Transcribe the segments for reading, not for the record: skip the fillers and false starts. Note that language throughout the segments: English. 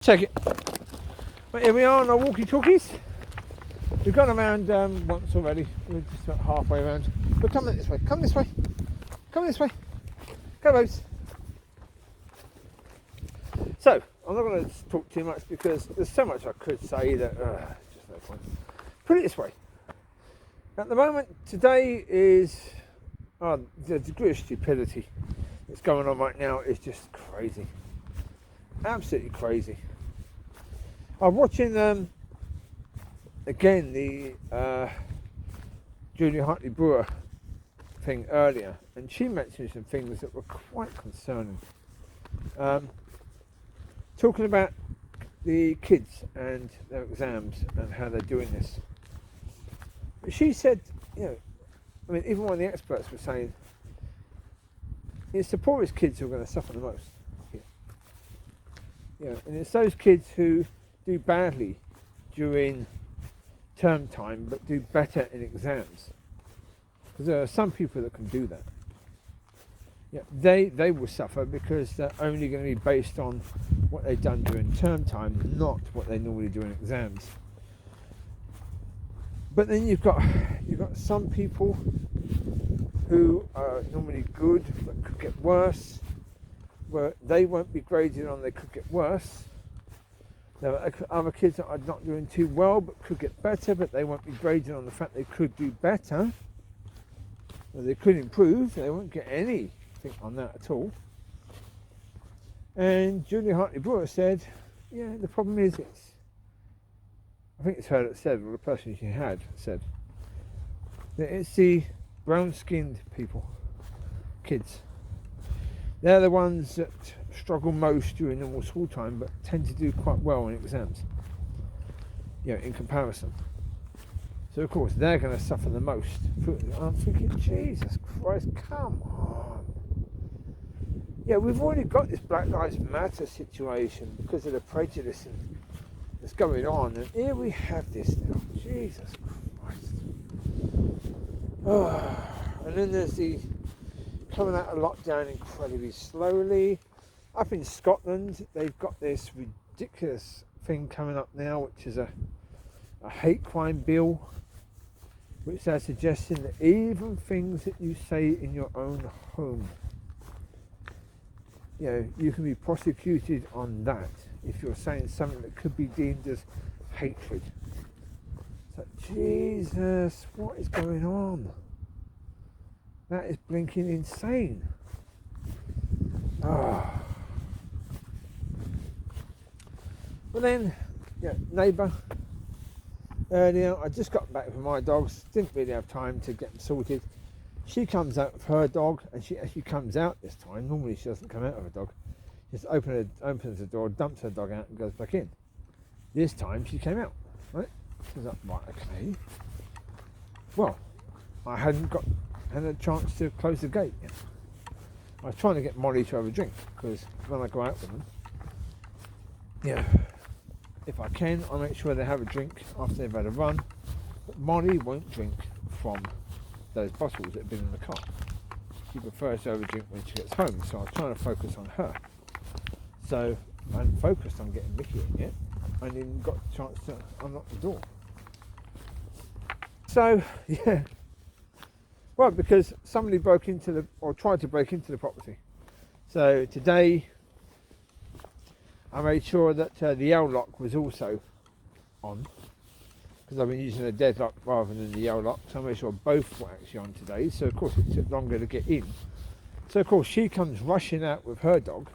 Check it. But here we are on our walkie-talkies. We've gone around once already. We're just about halfway around. But come this way. Come this way. Come this way. Come, Rose. So, I'm not going to talk too much because there's so much I could say that just no point. Put it this way. At the moment, today is the degree of stupidity that's going on right now is just crazy. Absolutely crazy. I'm watching again the Julia Hartley-Brewer thing earlier, and she mentioned some things that were quite concerning. Talking about the kids and their exams and how they're doing this. She said, I mean, even one of the experts was saying it's the poorest kids who are going to suffer the most. And it's those kids who do badly during term time but do better in exams. Because there are some people that can do that. They will suffer because they're only going to be based on what they've done during term time, not what they normally do in exams. But then you've got some people who are normally good but could get worse, where they won't be graded on they could get worse. There are other kids that are not doing too well but could get better, but they won't be graded on the fact they could do better. Or they could improve, they won't get anything on that at all. And Julia Hartley-Brewer said, the problem is I think it's her that said, or the person she had said, that it's the brown-skinned people, kids. They're the ones that struggle most during normal school time, but tend to do quite well in exams, in comparison. So of course they're going to suffer the most. I'm thinking, Jesus Christ, come on. We've already got this Black Lives Matter situation because of the prejudice that's going on, and here we have this now. Jesus Christ. And then there's the coming out of lockdown incredibly slowly. Up in Scotland, they've got this ridiculous thing coming up now, which is a hate crime bill, which they're suggesting that even things that you say in your own home, you can be prosecuted on that if you're saying something that could be deemed as hatred. So, Jesus, what is going on? That is blinking insane. But then, neighbour, earlier, I just got back with my dogs, didn't really have time to get them sorted. She comes out with her dog, and she actually comes out this time. Normally she doesn't come out with her dog. She just opens the door, dumps her dog out and goes back in. This time she came out, right? I was like, right, okay. Well, I hadn't had a chance to close the gate yet. I was trying to get Mollie to have a drink, because when I go out with them, if I can, I make sure they have a drink after they've had a run. But Mollie won't drink from those bottles that have been in the car. She prefers to have a drink when she gets home, so I was trying to focus on her. So I hadn't focused on getting Micky in yet. I hadn't even got a chance to unlock the door. So, well, because somebody tried to break into the property. So today, I made sure that the L lock was also on, because I've been using a deadlock rather than the L lock, so I made sure both were actually on today. So of course it took longer to get in. So of course she comes rushing out with her dog.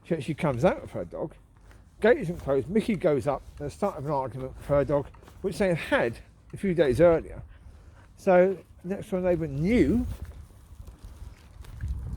She actually comes out with her dog. Gate isn't closed. Micky goes up at the start of an argument with her dog, which they had a few days earlier. So next door neighbour knew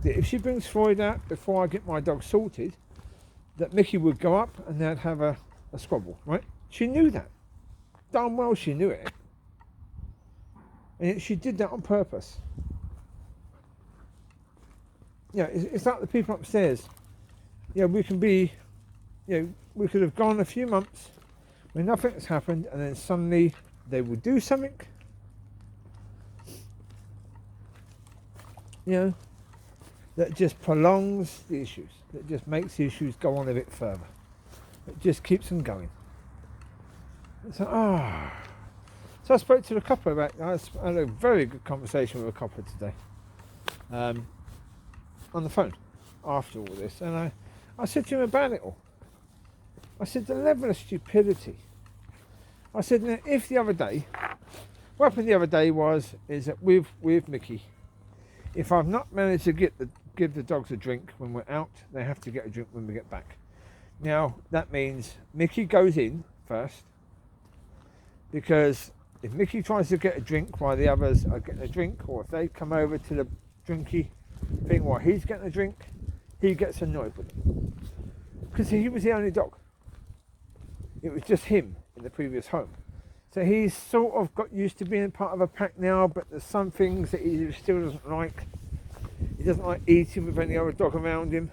that if she brings Floyd out before I get my dog sorted, that Micky would go up and they'd have a squabble, right? She knew that. Darn well she knew it. And yet she did that on purpose. It's like the people upstairs. We can be, we could have gone a few months when nothing's happened, and then suddenly they will do something, that just prolongs the issues, that just makes the issues go on a bit further. It just keeps on going. So, so I spoke to the couple about. I had a very good conversation with a couple today, on the phone, after all this, and I said to him about it all. I said the level of stupidity. I said, now, if the other day, what happened the other day is that with Mickey, if I've not managed to give the dogs a drink when we're out, they have to get a drink when we get back. Now that means Mickey goes in first, because if Mickey tries to get a drink while the others are getting a drink, or if they come over to the drinky thing while he's getting a drink, he gets annoyed with them. Because he was the only dog. It was just him in the previous home. So he's sort of got used to being part of a pack now, but there's some things that he still doesn't like. He doesn't like eating with any other dog around him.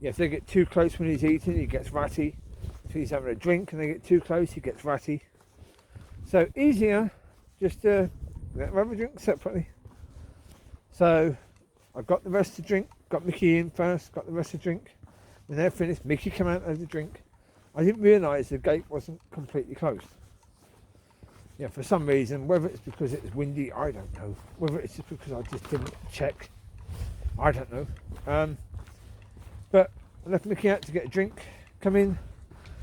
Yeah, if they get too close when he's eating, he gets ratty. If he's having a drink and they get too close, he gets ratty. So easier just to let them have a drink separately. So I got the rest to drink, got Mickey in first, got the rest to drink. When they're finished, Mickey came out and had a drink. I didn't realise the gate wasn't completely closed. Yeah, for some reason, whether it's because it was windy, I don't know. Whether it's just because I just didn't check, I don't know. But I left Mickey out to get a drink, come in.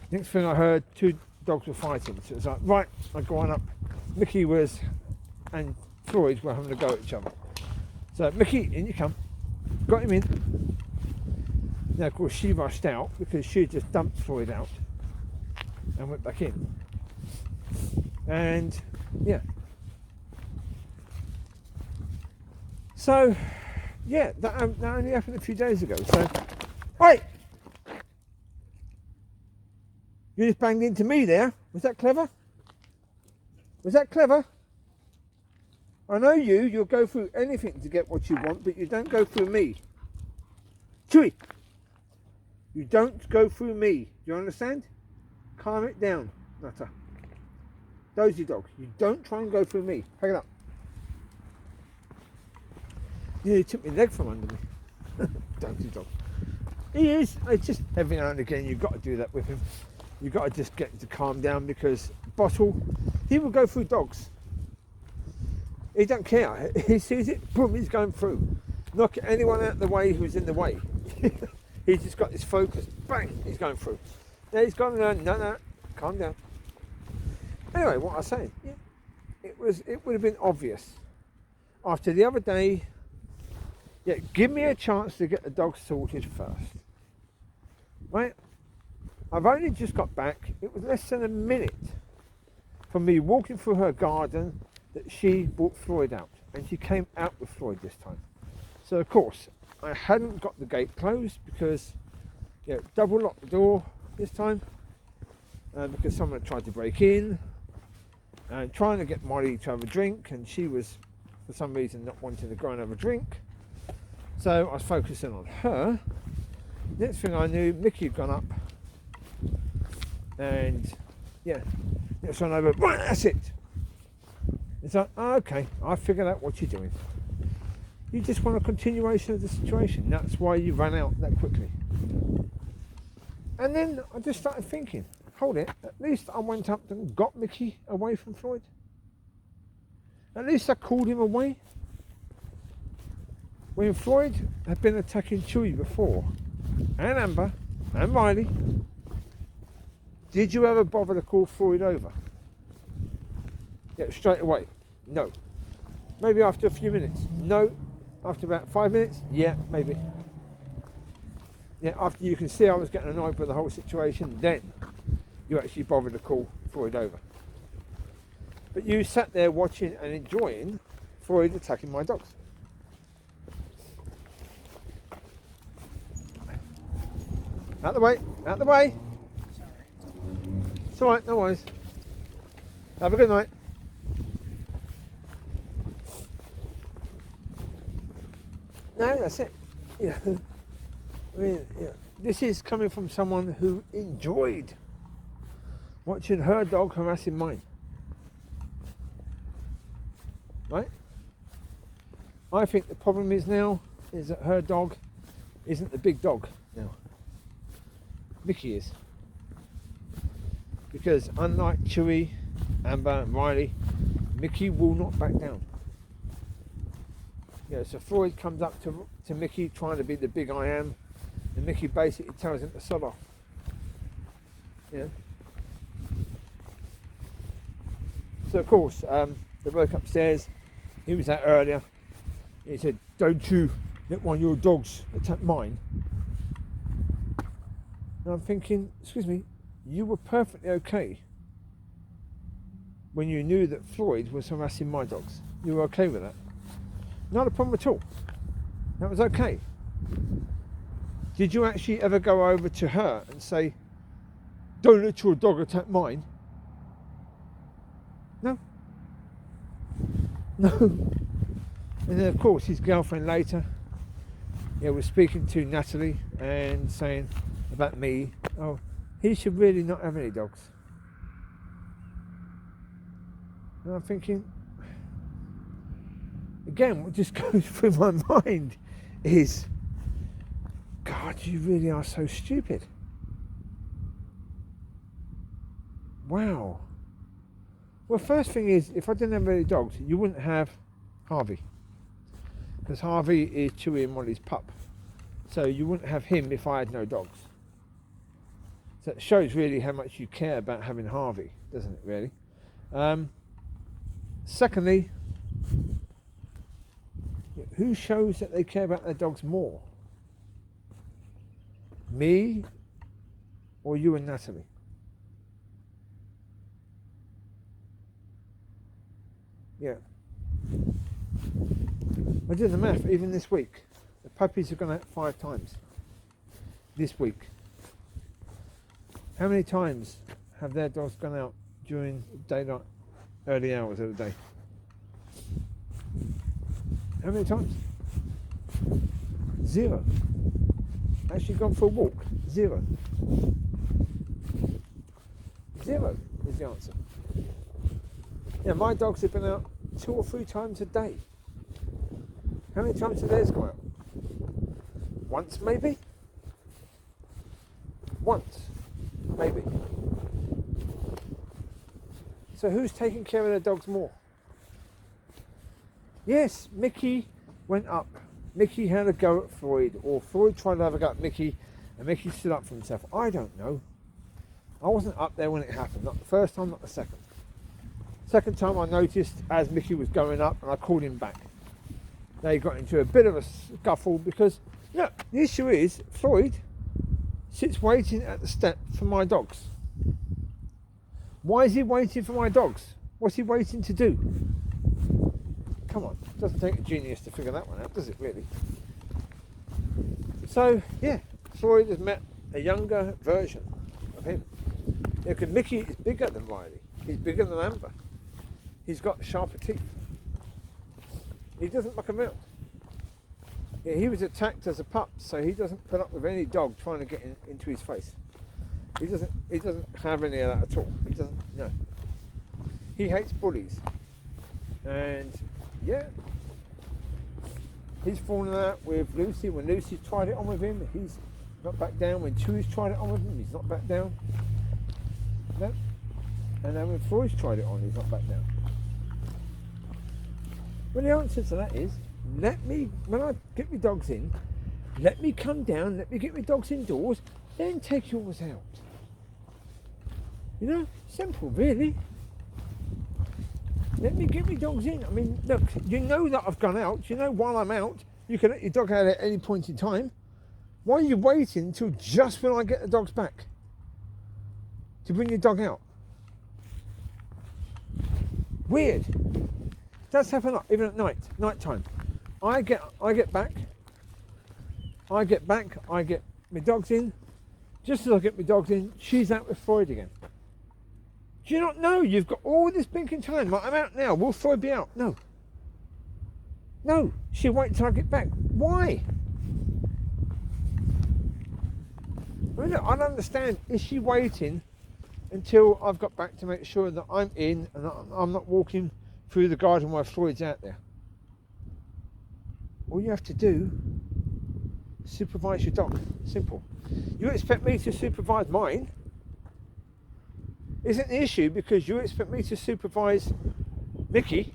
Next thing I heard, two dogs were fighting. So it was like, right, I go on up. Mickey and Floyd were having a go at each other. So Mickey, in you come. Got him in. Now, of course, she rushed out because she just dumped Floyd out and went back in. And yeah, so yeah, that only happened a few days ago. So, wait, you just banged into me there. Was that clever? Was that clever? I know you'll go through anything to get what you want, but you don't go through me. Chewie, you don't go through me. Do you understand? Calm it down, nutter. Dozy dog, you don't try and go through me. Pick it up. Yeah, he took my leg from under me. Dozy dog. He is. It's just every now and again you've got to do that with him. You've got to just get him to calm down, because Bottle, he will go through dogs. He don't care. He sees it, boom, he's going through. Knock anyone out of the way who's in the way. He's just got this focus. Bang, he's going through. Now he's gone, no, calm down. Anyway, what I was saying, yeah, it would have been obvious after the other day. Yeah, give me a chance to get the dog sorted first. Right? I've only just got back. It was less than a minute from me walking through her garden that she brought Floyd out, and she came out with Floyd this time. So of course I hadn't got the gate closed because double locked the door this time because someone tried to break in. And trying to get Mollie to have a drink, and she was, for some reason, not wanting to go and have a drink. So I was focusing on her. Next thing I knew, Mickey had gone up, and yeah, next one over, right, that's it. It's like, oh, okay, I figured out what you're doing. You just want a continuation of the situation. That's why you ran out that quickly. And then I just started thinking, hold it, at least I went up and got Mickey away from Floyd. At least I called him away. When Floyd had been attacking Chewie before, and Amber, and Riley, did you ever bother to call Floyd over? Yeah, straight away. No. Maybe after a few minutes. No. After about 5 minutes. Yeah, maybe. Yeah, after you can see I was getting annoyed with the whole situation, then you actually bothered to call Floyd over. But you sat there watching and enjoying Floyd attacking my dogs. Out the way, out the way. It's alright, no worries. Have a good night. No, that's it. Yeah. I mean, yeah. This is coming from someone who enjoyed watching her dog harassing mine. Right? I think the problem is now is that her dog isn't the big dog now. Mickey is. Because unlike Chewie, Amber and Riley, Micky will not back down. Yeah, so Floyd comes up to Micky trying to be the big I am, and Micky basically tells him to sod off. Yeah. So of course, they woke upstairs. He was out earlier. He said, "Don't you let one of your dogs attack mine." And I'm thinking, excuse me, you were perfectly okay when you knew that Floyd was harassing my dogs. You were okay with that. Not a problem at all. That was okay. Did you actually ever go over to her and say, "Don't let your dog attack mine"? No. No. And then of course his girlfriend later, was speaking to Natalie and saying about me, oh, he should really not have any dogs. And I'm thinking, again, what just goes through my mind is, God, you really are so stupid. Wow. Well, first thing is, if I didn't have any dogs, you wouldn't have Harvey. Because Harvey is Chewie and Mollie's pup. So you wouldn't have him if I had no dogs. So it shows really how much you care about having Harvey, doesn't it, really? Secondly, who shows that they care about their dogs more? Me or you and Natalie? Yeah. I did the math even this week. The puppies have gone out 5 times this week. How many times have their dogs gone out during daylight, early hours of the day? How many times? 0. Actually gone for a walk? 0. 0 is the answer. Yeah, my dogs have been out 2 or 3 times a day. How many times did theirs go out? Once, maybe? Once, maybe. So who's taking care of their dogs more? Yes, Micky went up. Micky had a go at Floyd, or Floyd tried to have a go at Micky, and Micky stood up for himself. I don't know. I wasn't up there when it happened. Not the first time, not the second. Second time I noticed as Micky was going up, and I called him back. They got into a bit of a scuffle because, look, the issue is Floyd sits waiting at the step for my dogs. Why is he waiting for my dogs? What's he waiting to do? Come on, it doesn't take a genius to figure that one out, does it really? So, yeah, Floyd has met a younger version of him. Yeah, because Micky is bigger than Riley. He's bigger than Amber. He's got sharper teeth. He doesn't muck around. Yeah, he was attacked as a pup, so he doesn't put up with any dog trying to get into his face. He doesn't have any of that at all. He doesn't, no. He hates bullies. And yeah, he's fallen out with Lucy. When Lucy tried it on with him, he's not back down. When Chewie's tried it on with him, he's not back down. No. And then when Floyd's tried it on, he's not back down. Well, the answer to that is, when I get my dogs in, let me come down, let me get my dogs indoors, then take yours out. You know, simple really. Let me get my dogs in. I mean, look, you know that I've gone out, you know while I'm out, you can let your dog out at any point in time. Why are you waiting until just when I get the dogs back to bring your dog out? Weird. That's happened even at night time. I get back, I get my dogs in. Just as I get my dogs in, she's out with Floyd again. Do you not know you've got all this blinking time? Like, I'm out now, will Floyd be out? No. No, she'll wait till I get back. Why? I mean, look, I don't understand. Is she waiting until I've got back to make sure that I'm in and I'm not walking through the garden while Floyd's out there? All you have to do is supervise your dog. Simple. You expect me to supervise mine? isn't the issue because you expect me to supervise Mickey,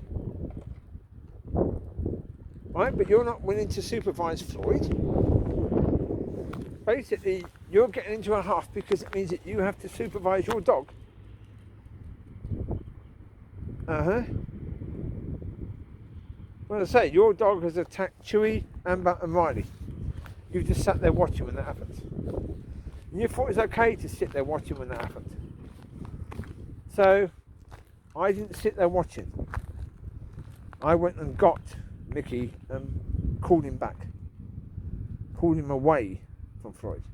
right? But you're not willing to supervise Floyd. Basically, you're getting into a huff because it means that you have to supervise your dog. Well, I say, your dog has attacked Chewie, Amber and Riley. You've just sat there watching when that happens. And you thought it was okay to sit there watching when that happened. So, I didn't sit there watching. I went and got Mickey and called him back. Called him away from Floyd.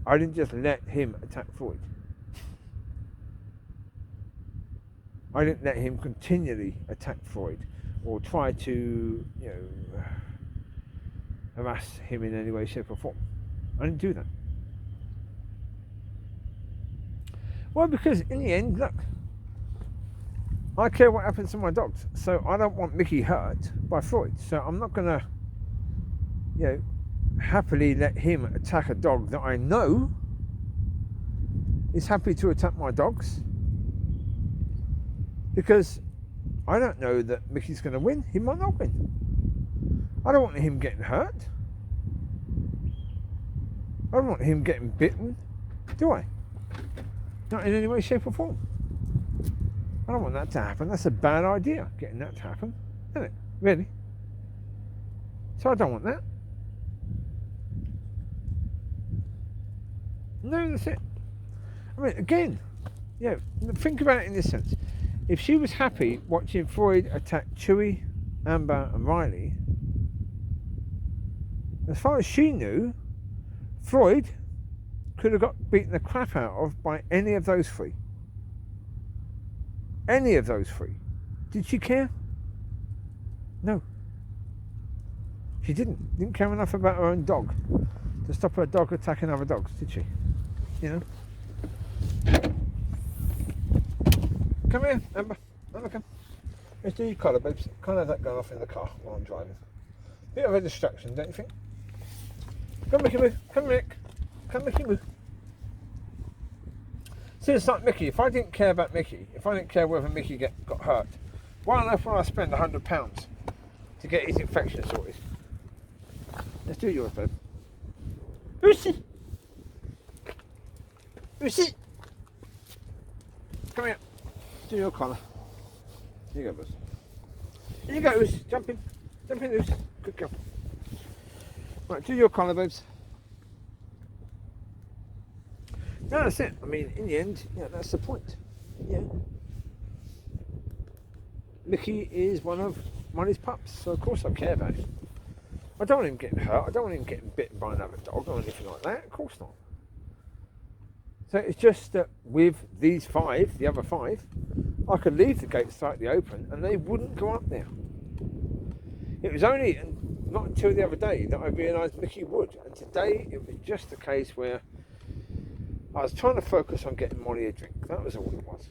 I didn't just let him attack Floyd. I didn't let him continually attack Floyd or try to, harass him in any way, shape or form. I didn't do that. Well, because in the end, look, I care what happens to my dogs. So I don't want Mickey hurt by Floyd. So I'm not going to, happily let him attack a dog that I know is happy to attack my dogs. Because I don't know that Mickey's going to win. He might not win. I don't want him getting hurt. I don't want him getting bitten, do I? Not in any way, shape or form. I don't want that to happen. That's a bad idea, getting that to happen, isn't it? Really? So I don't want that. No, that's it. I mean, again, think about it in this sense. If she was happy watching Floyd attack Chewie, Amber and Riley, as far as she knew, Floyd could have got beaten the crap out of by any of those three. Any of those three. Did she care? No. She didn't. Didn't care enough about her own dog to stop her dog attacking other dogs, did she? Come here, Amber. Amber, come. Let's do your collar, babes. Can't have that going off in the car while I'm driving. Bit of a distraction, don't you think? Come, Mickey, move. Come, Mick. Come, Mickey, move. See, it's like Mickey. If I didn't care about Mickey, if I didn't care whether Mickey got hurt, why on earth would I spend £100 to get his infection sorted? Let's do yours, babe. Lucy! Lucy! Come here. Do your collar. Here you go, Buzz. Here you go, Lucy. Jump in. Jump in, Lucy. Good girl. Right, do your collar, babes. No, that's it. I mean, in the end, that's the point. Mickey is one of Mollie's pups, so of course I care about him. I don't want him getting hurt. I don't want him getting bitten by another dog or anything like that. Of course not. So it's just that with these five, the other five, I could leave the gate slightly open and they wouldn't go up there. It was only not until the other day that I realised Mickey would. And today it was just a case where I was trying to focus on getting Mollie a drink. That was all it was.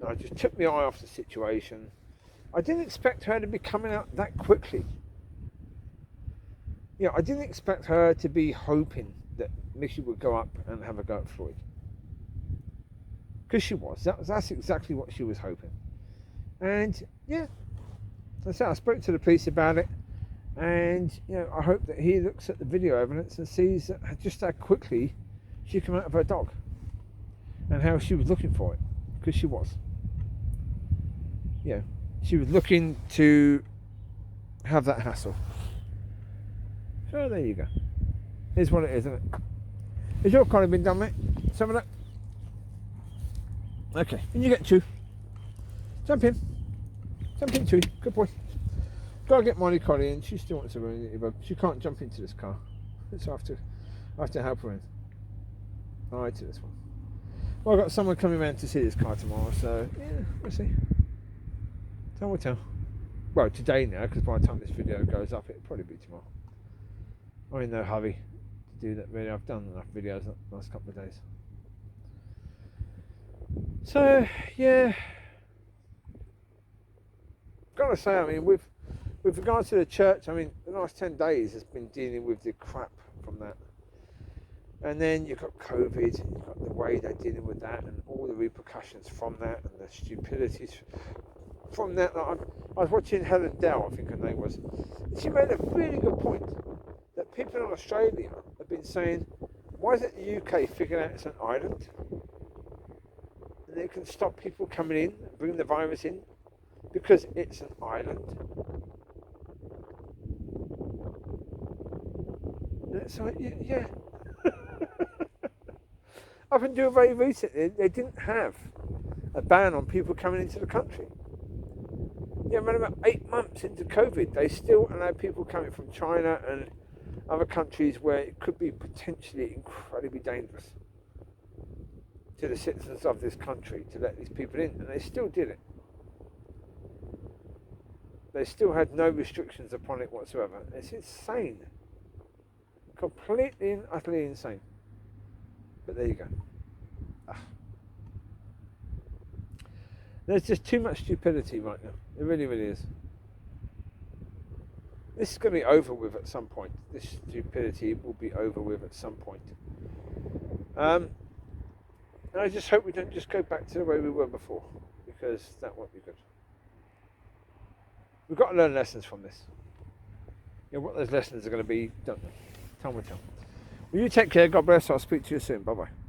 And I just took my eye off the situation. I didn't expect her to be coming out that quickly. I didn't expect her to be hoping that Mickey would go up and have a go at Floyd. Because she was. That's exactly what she was hoping. And that's it. I spoke to the police about it. And, I hope that he looks at the video evidence and sees that just how quickly she came out of her dog. And how she was looking for it. Because she was. She was looking to have that hassle. So there you go. Here's what it is, isn't it? Has your collar been done, mate? Some of that? Okay, and you get Chew. Jump in. Jump in, Chew. Good boy. Gotta get Mollie Collie in. She still wants to run into but she can't jump into this car. So I have to help her in. Alright, to this one. Well, I've got someone coming around to see this car tomorrow, so we'll see. Time will tell. Well, today now, because by the time this video goes up, it'll probably be tomorrow. I'm in no hurry to do that really. I've done enough videos the last couple of days. So, gotta say, I mean, with regards to the church, I mean, the last 10 days has been dealing with the crap from that. And then you've got COVID, and you've got the way they're dealing with that, and all the repercussions from that, and the stupidities from that. I was watching Helen Dell, I think her name was, and she made a really good point that people in Australia have been saying, why isn't the UK figuring out it's an island? And they can stop people coming in, bringing the virus in, because it's an island. And it's like, yeah. Up until very recently, they didn't have a ban on people coming into the country. Yeah, man, about 8 months into COVID, they still allow people coming from China and other countries where it could be potentially incredibly dangerous to the citizens of this country to let these people in, and they still did it. They still had no restrictions upon it whatsoever. It's insane. Completely and utterly insane. But there you go. There's just too much stupidity right now. It really, really is. This is going to be over with at some point. This stupidity will be over with at some point. And I just hope we don't just go back to the way we were before, because that won't be good. We've got to learn lessons from this. What those lessons are going to be, don't know. Time will tell. Well, you take care. God bless. I'll speak to you soon. Bye-bye.